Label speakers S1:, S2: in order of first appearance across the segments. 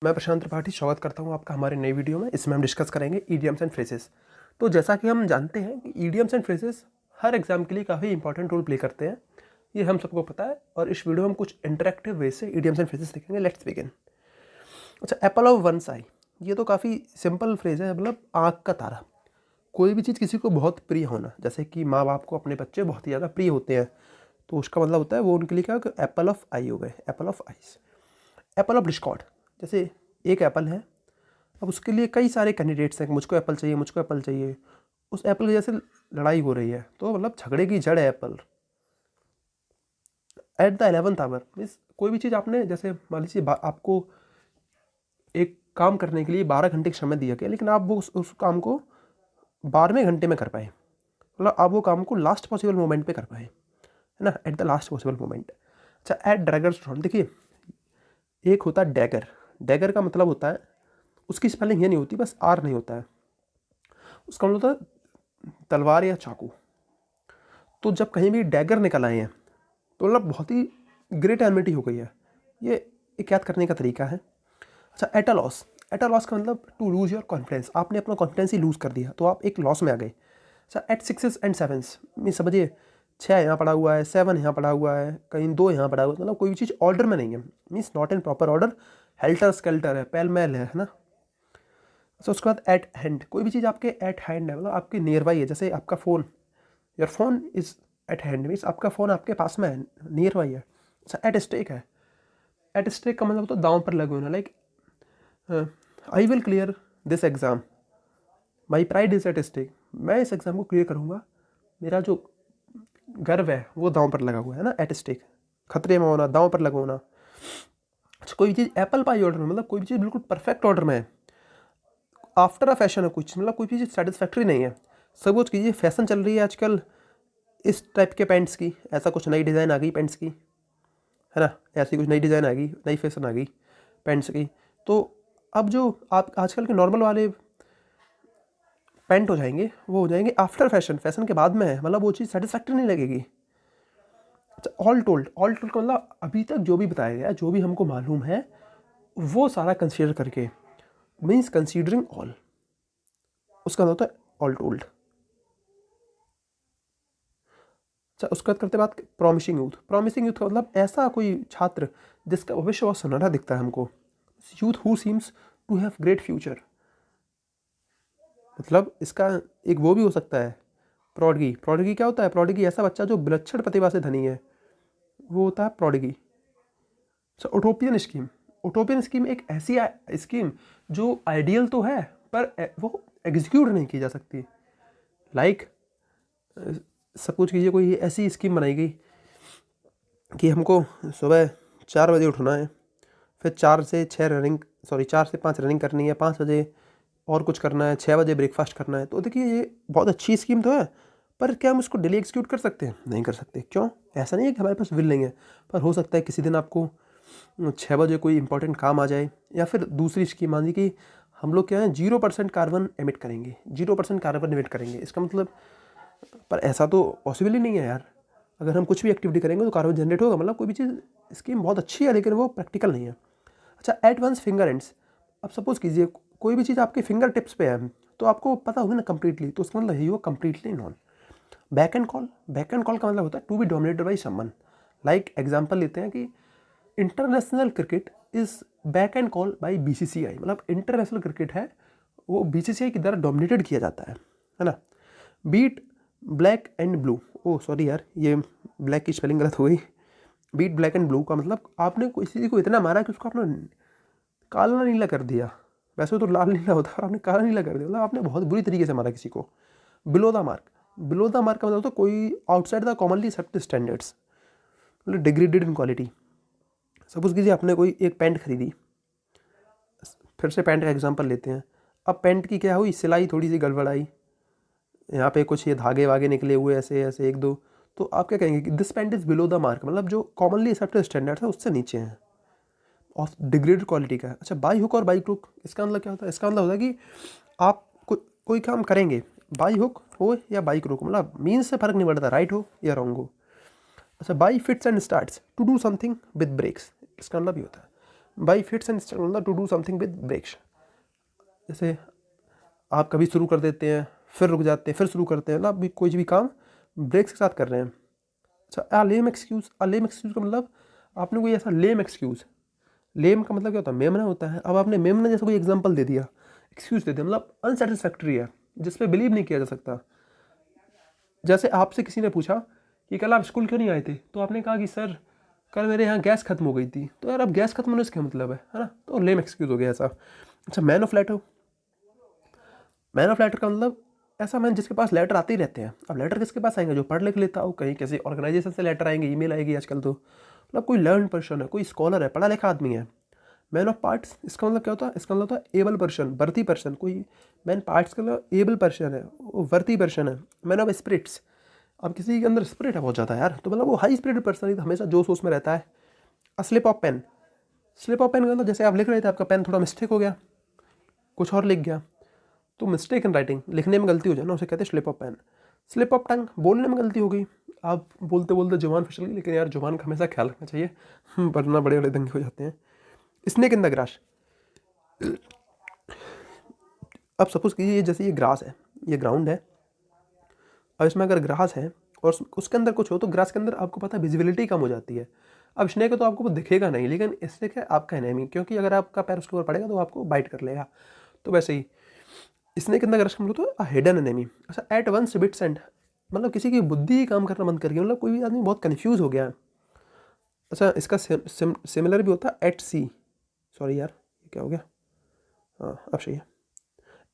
S1: मैं प्रशांत त्रिपाठी स्वागत करता हूं आपका हमारे नई वीडियो में। इसमें हम डिस्कस करेंगे ईडियम्स एंड फ्रेजेस। तो जैसा कि हम जानते हैं कि idioms and phrases her exam के लिए काफ़ी इंपॉर्टेंट रोल प्ले करते हैं, ये हम सबको पता है। और इस वीडियो में हम कुछ इंटरेक्टिव वे से ईडियम्स एंड फ्रेजेस देखेंगे। Let's begin. अच्छा, एप्पल ऑफ वन आई, ये तो काफ़ी सिंपल फ्रेज है, मतलब आँख का तारा। कोई भी चीज़ किसी को बहुत प्रिय होना, जैसे कि माँ बाप को अपने बच्चे बहुत ही ज़्यादा प्रिय होते हैं, तो उसका मतलब होता है वो उनके लिए क्या, एप्पल ऑफ आई हो गए, Apple of ice. Apple of Discord, जैसे एक एप्पल है, अब उसके लिए कई सारे कैंडिडेट्स हैं कि मुझको एप्पल चाहिए, मुझको एप्पल चाहिए। उस एप्पल की वजह से लड़ाई हो रही है, तो मतलब झगड़े की जड़ है apple. At the 11th hour means कोई भी चीज़ आपने, जैसे मान लीजिए आपको एक काम करने के लिए 12 घंटे का समय दिया गया, लेकिन आप वो उस काम को 12वें घंटे में कर पाए, मतलब आप वो काम को लास्ट पॉसिबल मोमेंट पे कर पाए, है ना, at the last possible moment. अच्छा, एट ड्रैगर्स ड्रॉन, देखिए एक होता है डैगर। डैगर का मतलब होता है, उसकी स्पेलिंग ये नहीं होती, बस आर नहीं होता है, उसका मतलब होता है तलवार या चाकू। तो जब कहीं भी डैगर निकल आए हैं तो मतलब बहुत ही ग्रेट एनमिटी हो गई है, ये एक याद करने का तरीका है। अच्छा, at a loss, at a loss का मतलब टू लूज योर कॉन्फिडेंस, आपने अपना कॉन्फिडेंस ही लूज़ कर दिया, तो आप एक लॉस में आ गए। अच्छा, at sixes and sevens mean समझिए 6 यहाँ पड़ा हुआ है, 7 यहाँ पड़ा हुआ है, कहीं 2 यहाँ पड़ा हुआ है, मतलब कोई भी चीज़ ऑर्डर में नहीं है, means not in proper order, helter skeletal है, पेल मेल है ना। अच्छा, उसके बाद एट हैंड, कोई भी चीज़ आपके एट हैंड है, मतलब आपके नियर बाई है, जैसे आपका phone, your phone is at hand means आपका फ़ोन आपके पास में है, नियर बाई है। अच्छा, एट स्टेक है, एट स्टेक का मतलब तो दांव पर लगे होना, like I will clear this exam, my pride is at stake, मैं इस एग्ज़ाम को क्लियर करूँगा, मेरा जो गर्व है वो दांव पर लगा हुआ है ना, एट स्टेक, खतरे में होना, दांव पर लगा होना। अच्छा, कोई चीज़ एप्पल पाई ऑर्डर में, मतलब कोई भी चीज़ बिल्कुल परफेक्ट ऑर्डर में है, आफ्टर अ फैशन है कुछ, मतलब कोई भी चीज़ सेटिस्फैक्ट्री नहीं है। सपोज कीजिए फैशन चल रही है आजकल इस टाइप के पैंट्स की, ऐसा कुछ नई डिज़ाइन आ गई पैंट्स की, है ना, ऐसी कुछ नई डिज़ाइन आ गई, नई फैशन आ गई पैंट्स की। तो अब जो आप आजकल के नॉर्मल वाले पैंट हो जाएंगे, वो हो जाएंगे आफ्टर फैशन, फैशन के बाद में है, मतलब वो चीज़ सेटिस्फैक्ट्री नहीं लगेगी। अच्छा, ऑल टोल्ड, ऑल टोल्ड का मतलब अभी तक जो भी बताया गया, जो भी हमको मालूम है वो सारा कंसिडर करके, मीन्स कंसीडरिंग ऑल, उसका मतलब होता है ऑल टोल्ड। अच्छा, उसके बाद करते बात प्रॉमिसिंग यूथ। प्रॉमिसिंग यूथ का मतलब ऐसा कोई छात्र जिसका भविष्य बहुत सुनहरा दिखता है हमको, youth who seems to have great future. मतलब इसका एक वो भी हो सकता है प्रौढ़गी। प्रौढ़गी क्या होता है? प्रौढ़गी ऐसा बच्चा जो विलक्षण प्रतिभा से धनी है, वो होता है प्रौढ़गी। अच्छा, उटोपियन स्कीम। उटोपियन स्कीम एक ऐसी स्कीम जो आइडियल तो है पर वो एग्जीक्यूट नहीं की जा सकती। लाइक सपोज कीजिए कोई ऐसी स्कीम बनाई गई कि हमको सुबह 4 बजे उठना है, फिर 4 से 5 रनिंग करनी है, 5 बजे और कुछ करना है, 6 बजे ब्रेकफास्ट करना है। तो देखिए ये बहुत अच्छी स्कीम तो है, पर क्या हम उसको डेली एग्जीक्यूट कर सकते हैं? नहीं कर सकते। क्यों? ऐसा नहीं है कि हमारे पास विल नहीं है, पर हो सकता है किसी दिन आपको 6 बजे कोई इंपॉर्टेंट काम आ जाए। या फिर दूसरी स्कीम मान ली कि हम लोग क्या है 0% कार्बन एमिट करेंगे, 0% कार्बन एमिट करेंगे, इसका मतलब, पर ऐसा तो पॉसिबल ही नहीं है यार। अगर हम कुछ भी एक्टिविटी करेंगे तो कार्बन जनरेट होगा, मतलब कोई भी चीज़ स्कीम बहुत अच्छी है लेकिन वो प्रैक्टिकल नहीं है। अच्छा, एडवांस फिंगर एंड्स। अब सपोज कीजिए कोई भी चीज़ आपके फिंगर टिप्स पे है, तो आपको पता होगी ना कंप्लीटली, तो उसका मतलब यही हुआ completely non. Beck and call, beck and call का मतलब होता है to be dominated by someone. Like example लेते हैं कि international cricket is beck and call by BCCI, मतलब इंटरनेशनल क्रिकेट है वो बीसीसीआई की द्वारा डोमिनेटेड किया जाता है ना। Beat black and blue, oh sorry यार, ये ब्लैक की स्पेलिंग गलत हो गई। बीट ब्लैक एंड ब्लू का मतलब आपने किसी को इतना मारा कि उसको आपने काला नीला कर दिया। वैसे तो लाल नीला होता है और आपने काला नीला कर दिया, मतलब आपने बहुत बुरी तरीके से मारा किसी को। Below the mark, below the mark का मतलब होता है कोई outside the commonly accepted standards, मतलब डिग्रेडेड इन क्वालिटी। सपोज कीजिए आपने कोई एक पैंट खरीदी, फिर से पैंट का एग्जांपल लेते हैं। अब पैंट की क्या हुई, सिलाई थोड़ी सी गड़बड़ाई, यहाँ पे कुछ ये धागे वागे निकले हुए ऐसे ऐसे एक दो, तो आप क्या कहेंगे कि this pant is below the mark, मतलब जो कॉमनली एक्सेप्टेड स्टैंडर्ड है उससे नीचे हैं और डिग्रेडेड क्वालिटी का है। अच्छा, बाई हुक और बाई क्रुक, इसका मतलब क्या होता है? इसका मतलब होता है कि आप कोई काम करेंगे, बाई हुक हो या बाई क्रुक, मतलब मीन्स से फर्क नहीं पड़ता, राइट हो या रॉन्ग हो। अच्छा, by fits and starts, to do something with breaks, इसका मतलब ये होता है बाई फिट्स एंड स्टार्ट मतलब to do something with breaks. जैसे आप कभी शुरू कर देते हैं, फिर रुक जाते हैं, फिर शुरू करते हैं, मतलब कोई भी काम ब्रेक्स के साथ कर रहे हैं। अच्छा, लेम एक्सक्यूज़, लेम एक्सक्यूज़ का मतलब आपने कोई ऐसा लेम एक्सक्यूज़, लेम का मतलब क्या होता है, मेमना होता है। अब आपने मेमना जैसा कोई एग्जांपल दे दिया, एक्सक्यूज़ दे दिया, मतलब अनसेटिस्फैक्ट्री है, जिस पे बिलीव नहीं किया जा सकता। जैसे आपसे किसी ने पूछा कि कल आप स्कूल क्यों नहीं आए थे, तो आपने कहा कि सर कल मेरे यहाँ गैस खत्म हो गई थी। तो यार अब गैस खत्म होने से क्या मतलब है ना, तो लेम एक्सक्यूज़ हो गया ऐसा। अच्छा, man of letter, man of letter का मतलब ऐसा मैन जिसके पास लेटर आते ही रहते हैं। अब लेटर किसके पास आएंगे, जो पढ़ लिख लेता हो, कहीं किसी ऑर्गेनाइजेशन से लेटर आएंगे, ईमेल आएगी आजकल, तो मतलब कोई लर्न पर्सन है, कोई स्कॉलर है, पढ़ा लिखा आदमी है। मैन ऑफ पार्ट्स, इसका मतलब क्या होता है, इसका मतलब होता है एबल पर्सन, वर्ती पर्सन। कोई मैन पार्ट्स का मतलब एबल पर्सन है, वो वर्ती पर्सन है। मैन ऑफ स्पिरिट्स, अब किसी के अंदर स्पिरिट है बहुत ज़्यादा यार, तो मतलब वो हाई स्पिरिट पर्सन है, तो हमेशा जोश वोश में रहता है। Slip of pen, slip of pen का मतलब जैसे आप लिख रहे थे, आपका पेन थोड़ा मिस्टेक हो गया, कुछ और लिख गया, तो मिस्टेक इन राइटिंग, लिखने में गलती हो जाए ना, उसे कहते हैं slip of pen. Slip of tongue, बोलने में गलती हो गई, आप बोलते बोलते जुबान फिसल गई, लेकिन यार जुबान का हमेशा ख्याल रखना चाहिए, वरना बड़े बड़े दंगे हो जाते हैं। स्नेक इन द ग्रास, अब सपोज कीजिए जैसे ये ग्रास है, ये ग्राउंड है, अब इसमें अगर ग्रास है और उसके अंदर कुछ हो, तो ग्रास के अंदर आपको पता है विजिबिलिटी कम हो जाती है। अब स्नेक है तो आपको वो दिखेगा नहीं, लेकिन स्नेक है आपका एनिमी, क्योंकि अगर आपका पैर उसके ऊपर पड़ेगा तो आपको बाइट कर लेगा। तो वैसे ही स्नेक इन द ग्रास का मतलब तो हिडन एनिमी। अच्छा, एट वंस बिट्स एंड, मतलब किसी की बुद्धि काम करना बंद कर गई, मतलब कोई भी आदमी बहुत कन्फ्यूज़ हो गया है। अच्छा, इसका सिमिलर भी होता है एट सी, सॉरी यार ये क्या हो गया, हाँ अब सही है।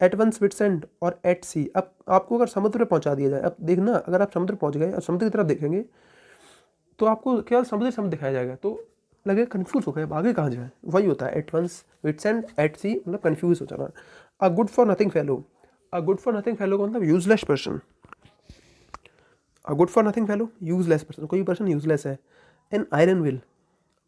S1: एट वन विट्स एंड और एट सी, अब आपको अगर समुद्र पे पहुंचा दिया जाए, अब देखना अगर आप समुद्र पहुंच गए और समुद्र की तरफ देखेंगे, तो आपको केवल समुद्र समुद्र दिखाया जाएगा, तो लगे कन्फ्यूज हो गए, अब आगे कहाँ जाए। वही होता है at one's wits end at sea, मतलब कन्फ्यूज हो जाना। A good for nothing fellow, a good for nothing fellow का मतलब useless person. A good for nothing fellow, useless person, कोई पर्सन यूजलेस है। An iron will,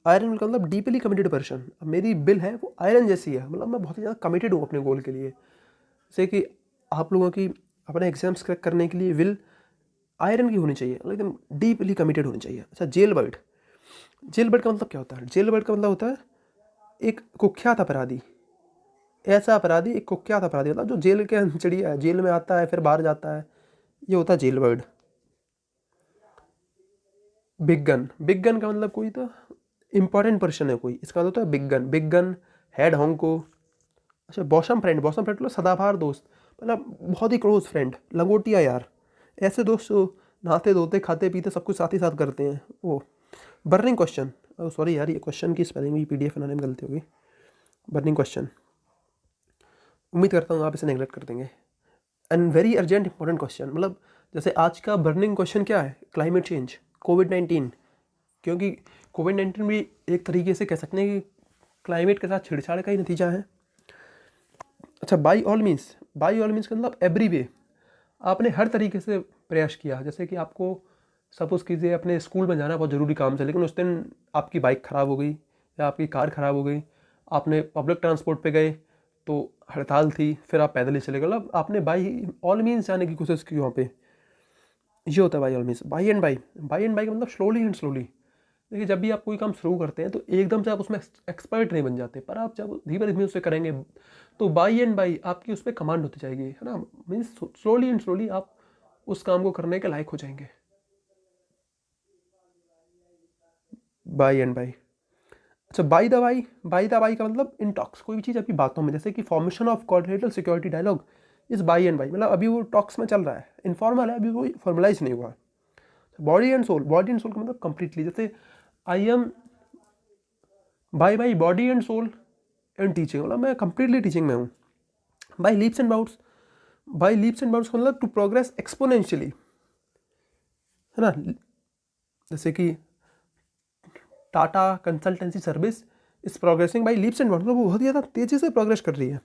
S1: iron will का मतलब deeply committed person. अब मेरी बिल है वो आयरन जैसी है, मतलब मैं बहुत ही ज़्यादा कमिटेड हूँ अपने गोल के लिए। जैसे कि आप लोगों की अपने एग्जाम्स क्रैक करने के लिए विल आयरन की होनी चाहिए, मतलब एकदम डीपली कमिटेड होनी चाहिए। अच्छा, जेल बर्ड, जेल बर्ड का मतलब क्या होता है, जेल बर्ड का मतलब होता है एक कुख्यात अपराधी, ऐसा अपराधी, एक कुख्यात अपराधी, मतलब जो जेल के चिड़िया है, जेल में आता है फिर बाहर जाता है, ये होता है jail bird. Big gun, big gun का मतलब कोई तो इंपॉर्टेंट पर्सन है कोई, इसका मतलब होता है big gun, big gun head honcho. अच्छा, बॉसम फ्रेंड, बॉसम फ्रेंड मतलब सदाबहार दोस्त, मतलब बहुत ही क्लोज फ्रेंड, लंगोटिया यार, ऐसे दोस्त जो नहाते धोते खाते पीते सब कुछ साथ ही साथ करते हैं वो। बर्निंग क्वेश्चन, सॉरी यार ये क्वेश्चन की स्पेलिंग भी पीडीएफ बनाने में गलती होगी। बर्निंग क्वेश्चन, उम्मीद करता हूँ आप इसे नेगलेक्ट कर देंगे। And very urgent important question, मतलब जैसे आज का बर्निंग क्वेश्चन क्या है, क्लाइमेट चेंज, कोविड-19, क्योंकि कोविड-19 भी एक तरीके से कह सकते हैं कि क्लाइमेट के साथ छेड़छाड़ का ही नतीजा है। अच्छा, by all means, by all means का मतलब एवरी वे, आपने हर तरीके से प्रयास किया। जैसे कि आपको सपोज़ कीजिए अपने स्कूल में जाना बहुत ज़रूरी काम से, लेकिन उस दिन आपकी बाइक ख़राब हो गई या आपकी कार ख़राब हो गई, आपने पब्लिक ट्रांसपोर्ट पे गए तो हड़ताल थी, फिर आप पैदल ही चले गए, मतलब आपने बाई ऑल मीन्स जाने की कोशिश की वहाँ पे। ये होता है by all means. By and by, by and by का मतलब स्लोली एंड स्लोली। देखिए, जब भी आप कोई काम शुरू करते हैं तो एकदम से आप उसमें एक्सपर्ट नहीं बन जाते, पर आप जब धीरे धीरे उसे करेंगे तो बाई एंड बाई आपकी उस पर कमांड होती जाएगी, है ना, मीन्स स्लोली एंड स्लोली आप उस काम को करने के लायक हो जाएंगे। By and by. अच्छा, by the by, by the by का मतलब इन टॉक्स, कोई भी चीज़ आपकी बातों में, जैसे कि formation of quadrilateral security dialogue is by and by, मतलब अभी वो टॉक्स में चल रहा है, इनफॉर्मल है, अभी वो फॉर्मलाइज नहीं हुआ। Body and soul, body and soul का मतलब कंप्लीटली, जैसे I am by by body and soul and teaching, मतलब मैं कंप्लीटली टीचिंग में हूँ। By leaps and bouts, by leaps and bouts का मतलब टू प्रोग्रेस एक्सपोनेंशियली, है ना, जैसे कि Tata consultancy service is progressing by leaps and bounds, मतलब वो बहुत ही ज़्यादा तेज़ी से प्रोग्रेस कर रही है।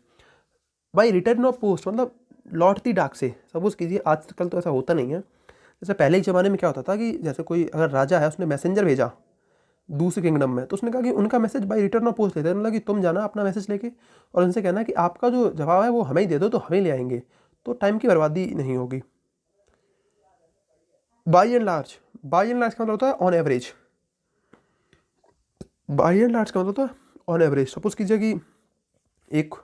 S1: बाई रिटर्न ऑफ पोस्ट, मतलब लौटती डाक से। सपोज कीजिए आजकल तो ऐसा होता नहीं है, जैसे पहले के ज़माने में क्या होता था कि जैसे कोई अगर राजा है उसने मैसेंजर भेजा दूसरे किंगडम में, तो उसने कहा कि उनका message by written of post लेते हैं, मतलब कि तुम जाना अपना मैसेज लेके और उनसे कहना कि आपका जो जवाब है वो हमें ही दे दो, तो हमें ले आएंगे, तो टाइम की बर्बादी नहीं होगी। By and large, by and large का मतलब होता है on average, by and large का मतलब होता है ऑन एवरेज सपोज कीजिए कि एक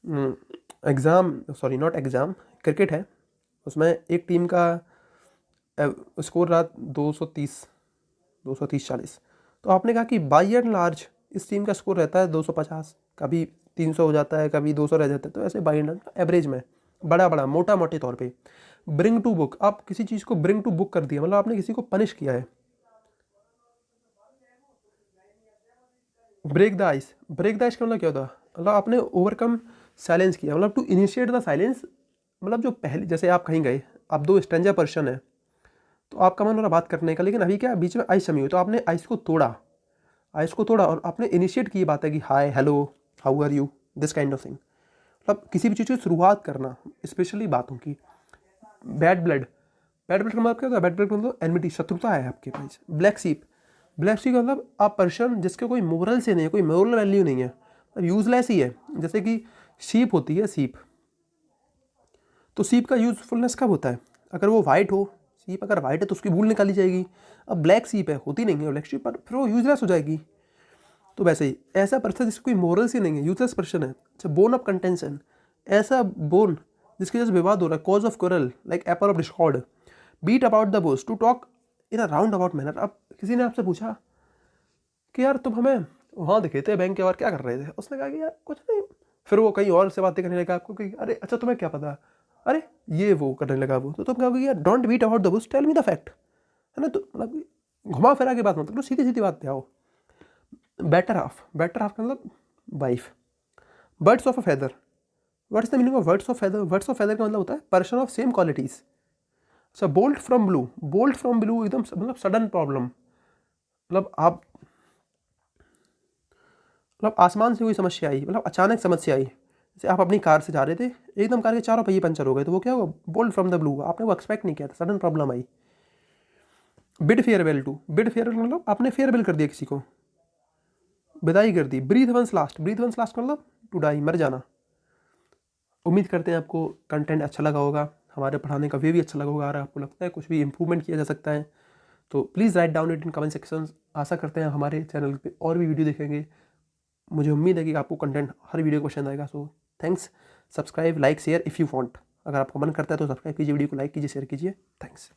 S1: नॉट एग्ज़ाम, क्रिकेट है, उसमें एक टीम का स्कोर रहा 230-40। तो आपने कहा कि बाई एंड लार्ज इस टीम का स्कोर रहता है 250, कभी 300 हो जाता है, कभी 200 रह जाता है। तो ऐसे बाई एंड एवरेज में बड़ा मोटा मोटे तौर पे ब्रिंग टू बुक, आप किसी चीज़ को ब्रिंग टू बुक कर दिया, मतलब आपने किसी को पनिश किया है। ब्रेक द आइस का मतलब क्या होता है, मतलब आपने ओवरकम साइलेंस किया, मतलब टू इनिशिएट द साइलेंस। मतलब जो पहले, जैसे आप कहीं गए, आप दो स्ट्रेंजर पर्सन है, तो आपका मन हो रहा बात करने का, लेकिन अभी क्या बीच में आइस जमी हुई, तो आपने आइस को तोड़ा और आपने इनिशिएट की बात है कि hi hello how are you, this kind of thing. मतलब किसी भी चीज़ की शुरुआत करना, स्पेशली बातों की। बैड ब्लड का मतलब क्या होता है, बैड ब्लड का मतलब एनमिटी, शत्रुता है आपके पास। ब्लैक शीप का मतलब आप पर्सन जिसके कोई मोरल से नहीं है, कोई मोरल वैल्यू नहीं है, यूजलेस ही है। जैसे कि शीप होती है, सीप, तो सीप का यूजफुलनेस कब होता है, अगर वो वाइट हो। सीप अगर वाइट है तो उसकी वूल निकाली जाएगी। अब ब्लैक सीप है, होती नहीं है ब्लैक शीप, पर फिर वो यूजलेस हो जाएगी। तो वैसे ही ऐसा पर्सन जिसकी कोई मोरल से नहीं है, यूजलेस पर्सन है। अच्छा, बोन ऑफ कंटेंशन, ऐसा बोन जिसके वजह से विवाद हो रहा है, cause of quarrel, like apple of discord, beat about the bush, to talk in a roundabout manner. अब किसी ने आपसे पूछा कि यार तुम हमें वहाँ दिखे थे बैंक के बाहर, क्या कर रहे थे? उसने कहा कि यार कुछ नहीं। फिर वो कहीं और से बातें करने लगा आपको कि अरे अच्छा तुम्हें क्या पता, अरे ये वो करने लगा वो। तो तुम कहोगे यार don't beat about the bush, tell me the fact, है ना? तो मतलब घुमा फिरा के बात मत करो, सीधी सीधी बात पे आओ। बेटर हाफ का मतलब wife. Birds of a feather, what is the meaning of words of feather? Words of feather का मतलब होता है पर्सन ऑफ सेम क्वालिटीज। अच्छा, बोल्ट फ्रॉम ब्लू एकदम मतलब सडन प्रॉब्लम, मतलब आसमान से कोई समस्या आई, मतलब अचानक समस्या आई। जैसे आप अपनी कार से जा रहे थे, एकदम कार के चारों पहिए पंचर हो गए, तो वो क्या हुआ, बोल्ट फ्रॉम द ब्लू, आपने वो एक्सपेक्ट नहीं किया था, सडन प्रॉब्लम आई। बिड फेयरवेल मतलब आपने फेयरवेल कर दिया किसी को, विदाई कर दी। ब्रीथ वंस लास्ट मतलब टू डाई, मर जाना। उम्मीद करते हैं आपको कंटेंट अच्छा लगा होगा, हमारे पढ़ाने का वे भी अच्छा लगा होगा। अगर आपको लगता है कुछ भी इंप्रूवमेंट किया जा सकता है तो please write down it in comment section. आशा करते हैं हमारे चैनल पे और भी वीडियो देखेंगे। मुझे उम्मीद है कि आपको कंटेंट हर वीडियो को पसंद आएगा। So thanks, subscribe like share if you want. अगर आपको मन करता है तो सब्सक्राइब कीजिए, वीडियो को लाइक कीजिए, शेयर कीजिए। थैंक्स।